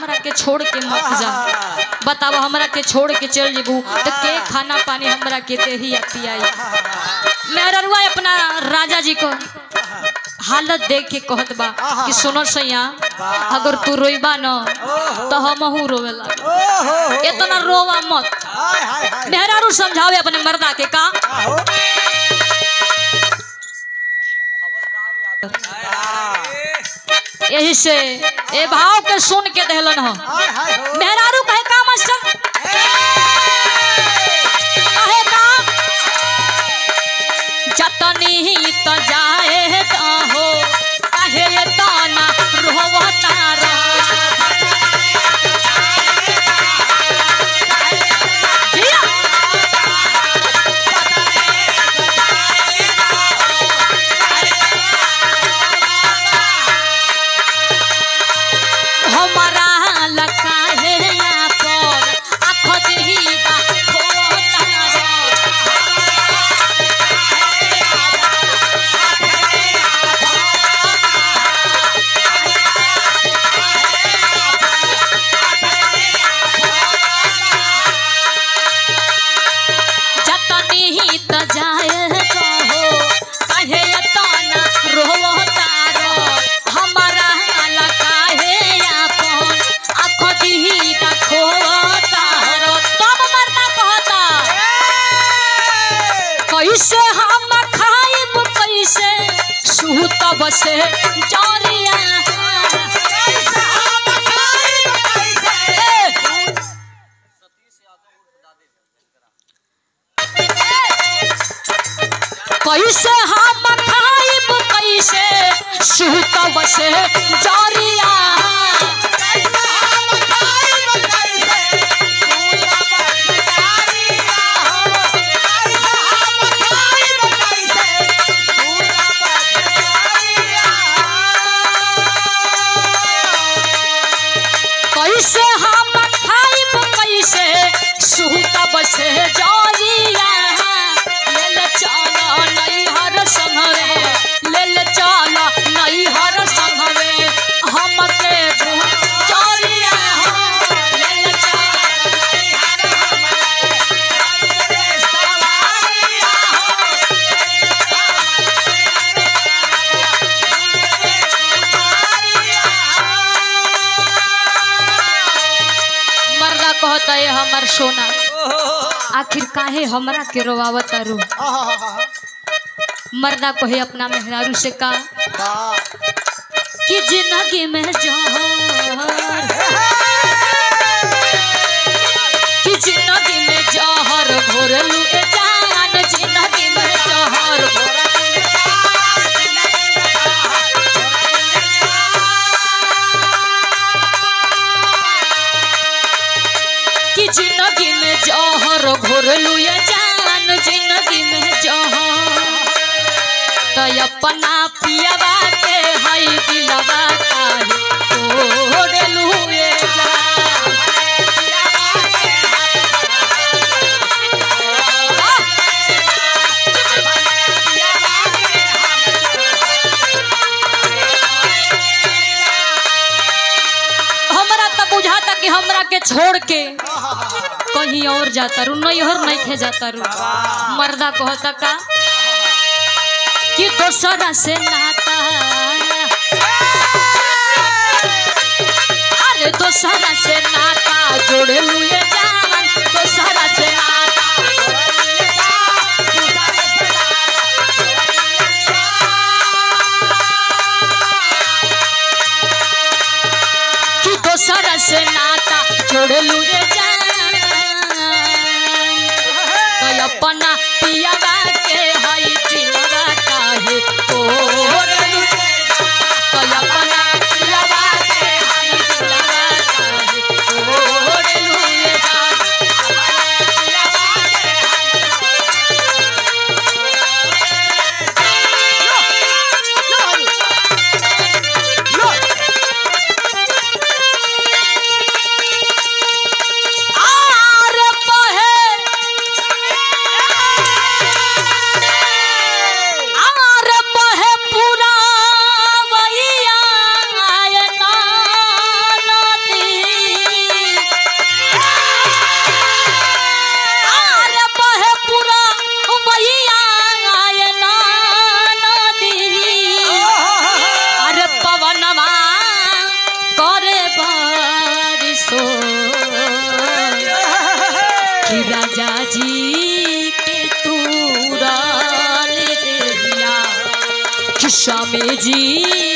हमरा के छोड़ के मत जा। बताओ हमरा के छोड़ के चल जेबू तो के खाना पानी हमरा के देही पियाई। मेहररुआ अपना राजा जी को हालत देख के कहत बा कि सुनो सैया अगर तू रोइबा न तो हमहू रोवे लाग। इतना रोवा मत। मेहरारू समझावे अपने मर्दा के का यही से ए भाव के सुन के दहलन हो। मेहरारू कहे का मास्टर कहे का जतनी ही तो जाए हो कहे ताना रोवता रे। कैसे हम खाइब कैसे सूत बसे जरिया कैसे हम खाइब कैसे सूत बसे जरिया कैसे हम खाइब कैसे सूत बसे जरिया लेल चल नैहर संघरे लेल चल नैहर संघरे हमके जरिया लेल चल मर्दा कहता है हमर सोना आखिर काहे हमरा के रोवावत रू। मर्दा कहे अपना मेहरारू से का कि जिंदगी में जहर कि जिंदगी में जहर घोरलू ए जान जिंदगी में जहर कि जिंदगी में जहर घोरलू ये जान जिंदगी में जहर तो अपना पियावा के हई दिलवा काहे तोड़लू ये जान। हमरा तो बुझाता कि हमरा के छोड़ के कहीं और जाता रू नैहर नहीं थे जाता रू। मर्दा कहता का कि दोसरा से नाता अरे दोसरा से नाता जोड़े लुए जान दोसरा से नाता कि दोसरा से नाता जोड़े लुए जान तो अपना पियावा के हई दिलवा काहे तोड़लू तो अपना पियावा के हई दिलवा काहे तोड़लू ये जान। पूरा राजा जी के तूराल देहिया स्वामी जी